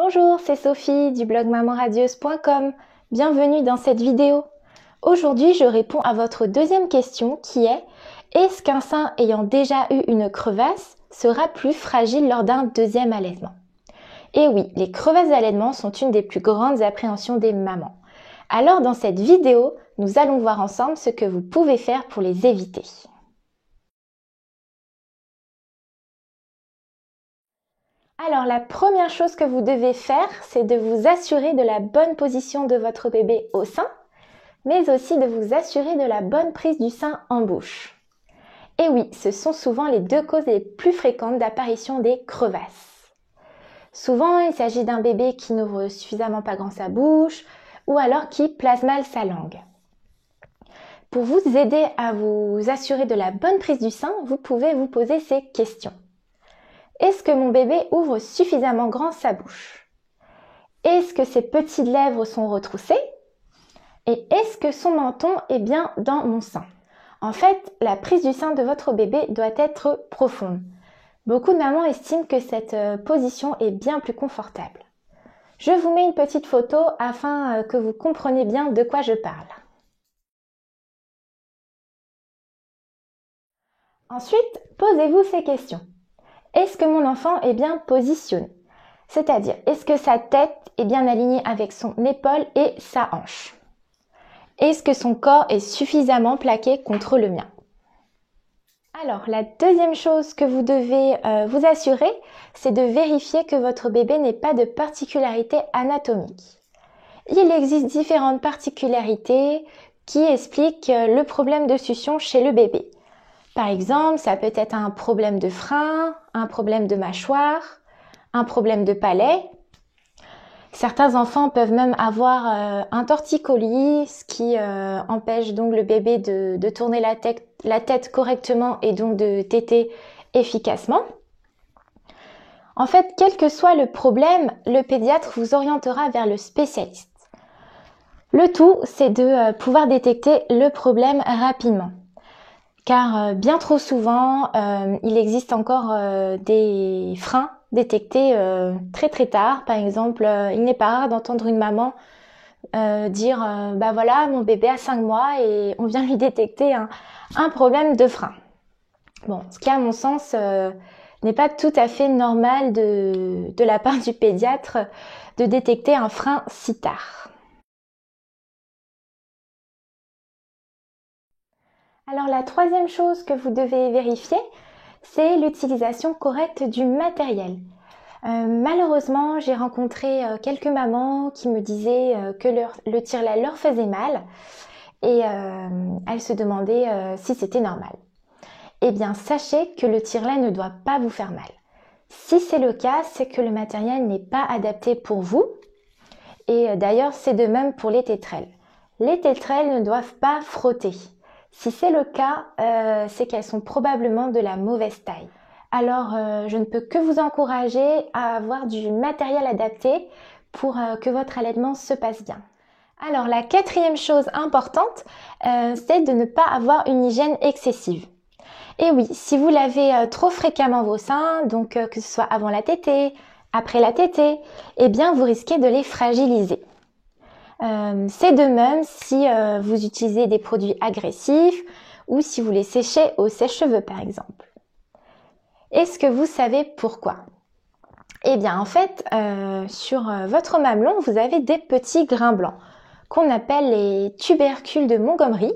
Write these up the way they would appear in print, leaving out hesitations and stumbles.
Bonjour, c'est Sophie du blog mamanradieuse.com. Bienvenue dans cette vidéo. Aujourd'hui, je réponds à votre deuxième question qui est: est-ce qu'un sein ayant déjà eu une crevasse sera plus fragile lors d'un deuxième allaitement? Et oui, les crevasses d'allaitement sont une des plus grandes appréhensions des mamans. Alors dans cette vidéo, nous allons voir ensemble ce que vous pouvez faire pour les éviter. Alors la première chose que vous devez faire, c'est de vous assurer de la bonne position de votre bébé au sein, mais aussi de vous assurer de la bonne prise du sein en bouche. Et oui, ce sont souvent les deux causes les plus fréquentes d'apparition des crevasses. Souvent, il s'agit d'un bébé qui n'ouvre suffisamment pas grand sa bouche, ou alors qui place mal sa langue. Pour vous aider à vous assurer de la bonne prise du sein, vous pouvez vous poser ces questions. Est-ce que mon bébé ouvre suffisamment grand sa bouche? Est-ce que ses petites lèvres sont retroussées? Et est-ce que son menton est bien dans mon sein? En fait, la prise du sein de votre bébé doit être profonde. Beaucoup de mamans estiment que cette position est bien plus confortable. Je vous mets une petite photo afin que vous compreniez bien de quoi je parle. Ensuite, posez-vous ces questions. Est-ce que mon enfant est bien positionné? C'est-à-dire, est-ce que sa tête est bien alignée avec son épaule et sa hanche? Est-ce que son corps est suffisamment plaqué contre le mien? Alors, la deuxième chose que vous devez vous assurer, c'est de vérifier que votre bébé n'ait pas de particularité anatomique. Il existe différentes particularités qui expliquent le problème de succion chez le bébé. Par exemple, ça peut être un problème de frein, un problème de mâchoire, un problème de palais. Certains enfants peuvent même avoir un torticolis, ce qui empêche donc le bébé de tourner la tête correctement et donc de téter efficacement. En fait, quel que soit le problème, le pédiatre vous orientera vers le spécialiste. Le tout, c'est de pouvoir détecter le problème rapidement. Car bien trop souvent, il existe encore des freins détectés très très tard. Par exemple, il n'est pas rare d'entendre une maman dire bah voilà, mon bébé a 5 mois et on vient lui détecter un problème de frein. Bon, ce qui à mon sens n'est pas tout à fait normal de la part du pédiatre de détecter un frein si tard. Alors la troisième chose que vous devez vérifier, c'est l'utilisation correcte du matériel. Malheureusement, j'ai rencontré quelques mamans qui me disaient que le tire-lait leur faisait mal et elles se demandaient si c'était normal. Eh bien, sachez que le tire-lait ne doit pas vous faire mal. Si c'est le cas, c'est que le matériel n'est pas adapté pour vous. Et d'ailleurs, c'est de même pour les tétrelles. Les tétrelles ne doivent pas frotter. Si c'est le cas, c'est qu'elles sont probablement de la mauvaise taille. Alors, je ne peux que vous encourager à avoir du matériel adapté pour que votre allaitement se passe bien. Alors, la quatrième chose importante, c'est de ne pas avoir une hygiène excessive. Et oui, si vous lavez trop fréquemment vos seins, donc que ce soit avant la tétée, après la tétée, eh bien, vous risquez de les fragiliser. C'est de même si vous utilisez des produits agressifs ou si vous les séchez au sèche-cheveux par exemple. Est-ce que vous savez pourquoi? Eh bien en fait, sur votre mamelon, vous avez des petits grains blancs qu'on appelle les tubercules de Montgomery.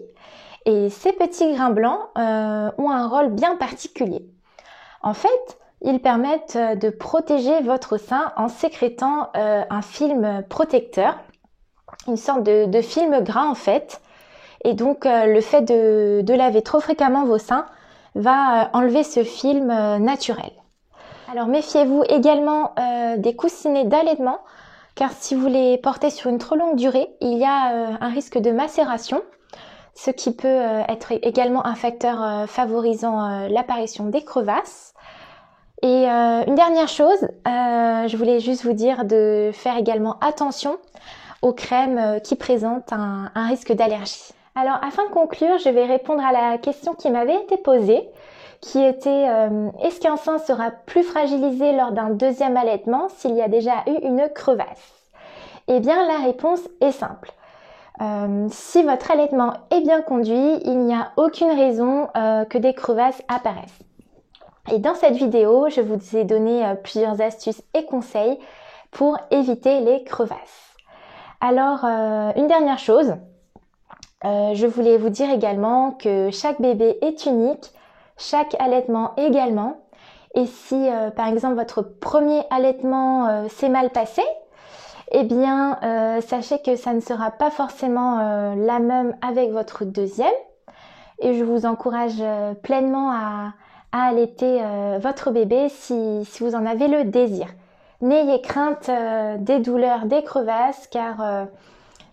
Et ces petits grains blancs ont un rôle bien particulier. En fait, ils permettent de protéger votre sein en sécrétant un film protecteur, une sorte de film gras en fait. Et donc le fait de laver trop fréquemment vos seins va enlever ce film naturel. Alors méfiez-vous également des coussinets d'allaitement, car si vous les portez sur une trop longue durée, il y a un risque de macération, ce qui peut être également un facteur favorisant l'apparition des crevasses. Et une dernière chose, je voulais juste vous dire de faire également attention aux crèmes qui présentent un risque d'allergie. Alors afin de conclure, je vais répondre à la question qui m'avait été posée, qui était est-ce qu'un sein sera plus fragilisé lors d'un deuxième allaitement s'il y a déjà eu une crevasse? Eh bien, la réponse est simple. Si votre allaitement est bien conduit, il n'y a aucune raison que des crevasses apparaissent. Et dans cette vidéo, je vous ai donné plusieurs astuces et conseils pour éviter les crevasses. Alors, une dernière chose, je voulais vous dire également que chaque bébé est unique, chaque allaitement également. Et si par exemple votre premier allaitement s'est mal passé, eh bien sachez que ça ne sera pas forcément la même avec votre deuxième. Et je vous encourage pleinement à allaiter votre bébé si vous en avez le désir. N'ayez crainte des douleurs, des crevasses, car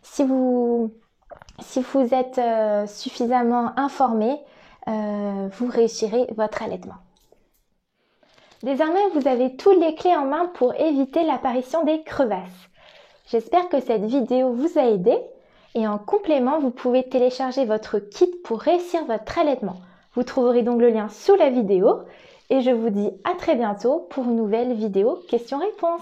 si vous êtes suffisamment informé, vous réussirez votre allaitement. Désormais, vous avez toutes les clés en main pour éviter l'apparition des crevasses. J'espère que cette vidéo vous a aidé et en complément, vous pouvez télécharger votre kit pour réussir votre allaitement. Vous trouverez donc le lien sous la vidéo et je vous dis à très bientôt pour une nouvelle vidéo questions-réponses.